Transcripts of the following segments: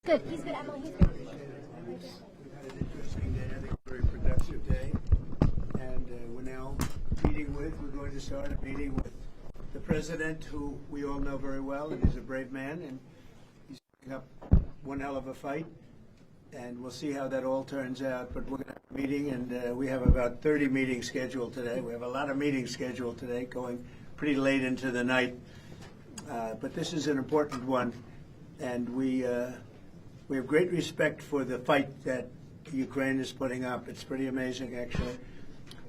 Good. He's good, Emily. He's good. We've had an interesting day, I think a very productive day. And we're going to start a meeting with the president, who we all know very well, and he's a brave man, and he's picking up one hell of a fight. And we'll see how that all turns out. But we're going to have a meeting, and we have about 30 meetings scheduled today. We have a lot of meetings scheduled today, going pretty late into the night. But this is an important one, and we have great respect for the fight that Ukraine is putting up. It's pretty amazing, actually.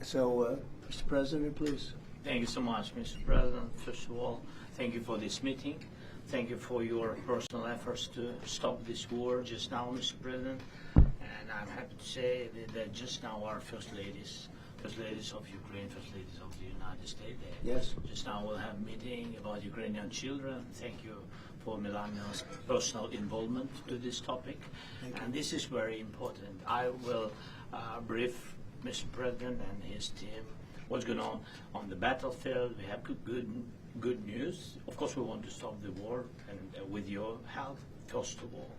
So, Mr. President, please. Thank you so much, Mr. President. First of all, thank you for this meeting. Thank you for your personal efforts to stop this war just now, Mr. President. And I'm happy to say that just now our first ladies of Ukraine, first ladies of the United States, Yes. just now we'll have a meeting about Ukrainian children. Thank you for Melania's personal involvement to this topic. And this is very important. I will brief Mr. President and his team what's going on the battlefield. We have good news. Of course, we want to stop the war, and with your help, first of all.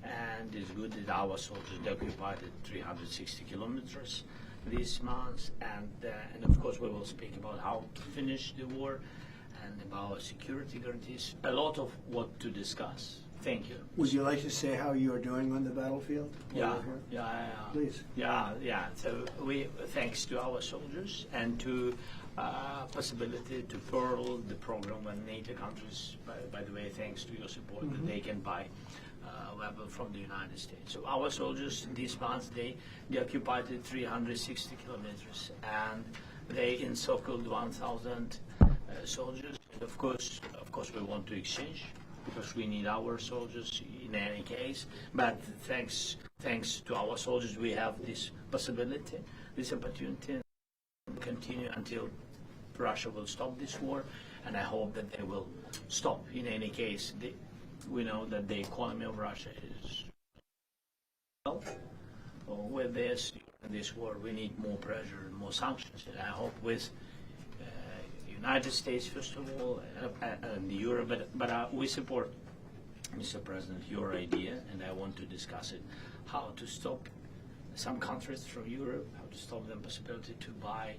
And it's good that our soldiers occupied 360 kilometers this month. And of course, we will speak about how to finish the war and about security guarantees. A lot of what to discuss. Thank you. Would you like to say how you are doing on the battlefield? Yeah. Please. Yeah. So thanks to our soldiers and to possibility to further the program when NATO countries, by the way, thanks to your support, that they can buy weapons from the United States. So our soldiers this month they occupied 360 kilometers, and they encircled 1,000 soldiers. And of course, we want to exchange, because we need our soldiers in any case. But thanks to our soldiers, we have this possibility, this opportunity to continue until Russia will stop this war. And I hope that they will stop. In any case, we know that the economy of Russia is well. With this war, we need more pressure and more sanctions. And I hope with United States, first of all, and Europe, but we support, Mr. President, your idea, and I want to discuss it, how to stop some countries from Europe, how to stop the possibility to buy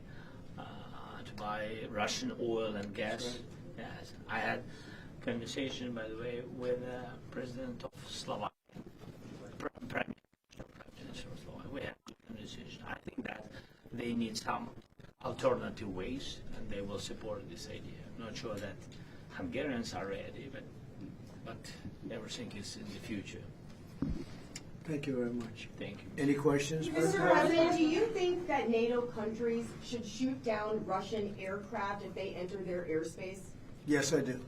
Russian oil and gas. Right. Yes, I had conversation, by the way, with President of Slovakia, Prime Minister of Slovakia. We had a conversation. I think that they need some alternative ways, and they will support this idea. I'm not sure that Hungarians are ready, but everything is in the future. Thank you very much. Thank you. Any questions? Mr. President, do you think that NATO countries should shoot down Russian aircraft if they enter their airspace? Yes, I do.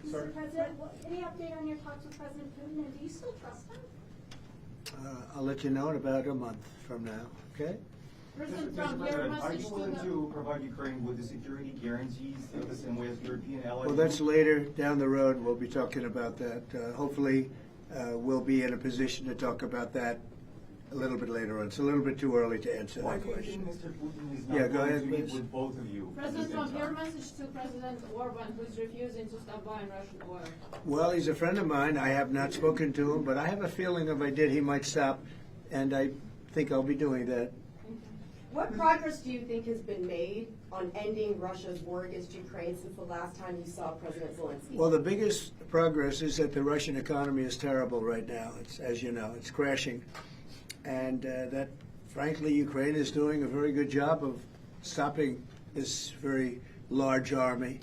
Mr. President, any update on your talks with President Putin, and do you still trust him? I'll let you know in about a month from now, okay? President Mr. Trump, your President, are message you to willing the... to provide Ukraine with the security guarantees the same way as European allies? Well, that's later down the road. We'll be talking about that. Hopefully, we'll be in a position to talk about that a little bit later on. It's a little bit too early to answer Why that do you question. think Mr. Putin is Yeah, not go going ahead, to meet please. with both of you? at the President same Trump, your time? message to President Orban, who's refusing to stop buying Russian oil. Well, he's a friend of mine. I have not spoken to him, but I have a feeling if I did, he might stop, and I think I'll be doing that. What progress do you think has been made on ending Russia's war against Ukraine since the last time you saw President Zelensky? Well, the biggest progress is that the Russian economy is terrible right now. It's, as you know, it's crashing. And that, frankly, Ukraine is doing a very good job of stopping this very large army.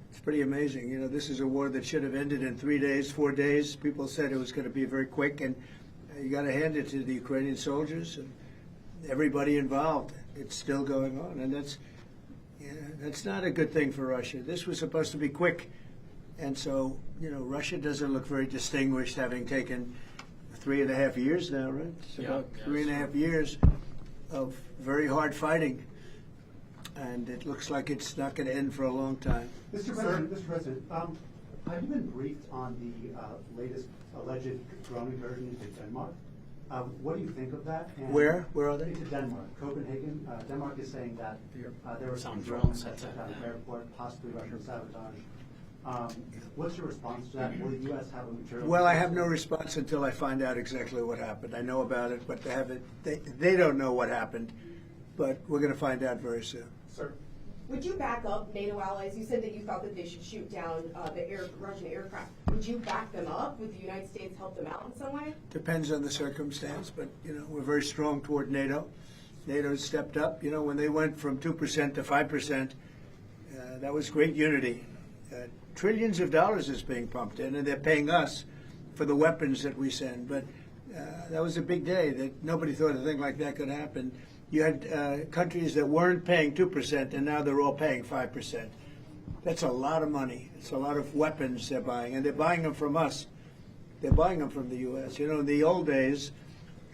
It's pretty amazing. You know, this is a war that should have ended in 3 days, 4 days. People said it was going to be very quick, and you got to hand it to the Ukrainian soldiers and everybody involved. It's still going on, and that's not a good thing for Russia. This was supposed to be quick, and so, you know, Russia doesn't look very distinguished, having taken 3.5 years now, right? It's about 3.5 years of very hard fighting, and it looks like it's not going to end for a long time. Mr. President, have you been briefed on the latest alleged drone incursion into Denmark? What do you think of that? And Where are they? Into Denmark, Copenhagen. Denmark is saying that there were some Some drones drones that at at the airport, possibly Russian sabotage. What's your response to that? Will the U.S. have a material? Well, I have no response until I find out exactly what happened. I know about it, but they don't know what happened. But we're going to find out very soon. Sir? Would you back up NATO allies? You said that you thought that they should shoot down the Russian aircraft. Would you back them up? Would the United States help them out in some way? Depends on the circumstance, but we're very strong toward NATO. NATO stepped up. When they went from 2% to 5%, that was great unity. Trillions of dollars is being pumped in, and they're paying us for the weapons that we send. But that was a big day. That nobody thought a thing like that could happen. You had countries that weren't paying 2%, and now they're all paying 5%. That's a lot of money. It's a lot of weapons they're buying, and they're buying them from us. They're buying them from the U.S. In the old days,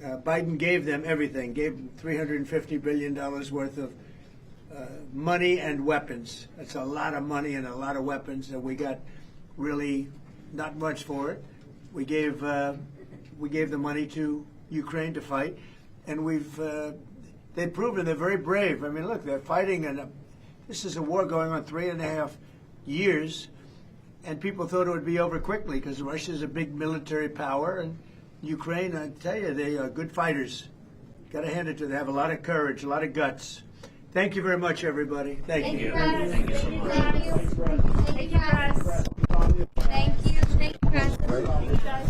Biden gave them everything, gave them $350 billion worth of money and weapons. That's a lot of money and a lot of weapons, and we got really not much for it. We gave the money to Ukraine to fight, and they've proven they're very brave. I mean, look, they're fighting, and this is a war going on 3.5 years, and people thought it would be over quickly because Russia's a big military power, and Ukraine, I tell you, they are good fighters. Got to hand it to them. They have a lot of courage, a lot of guts. Thank you very much, everybody. Thank you. Thank you so much. Thank you, Press. Thank you, Press. Thank you, Press.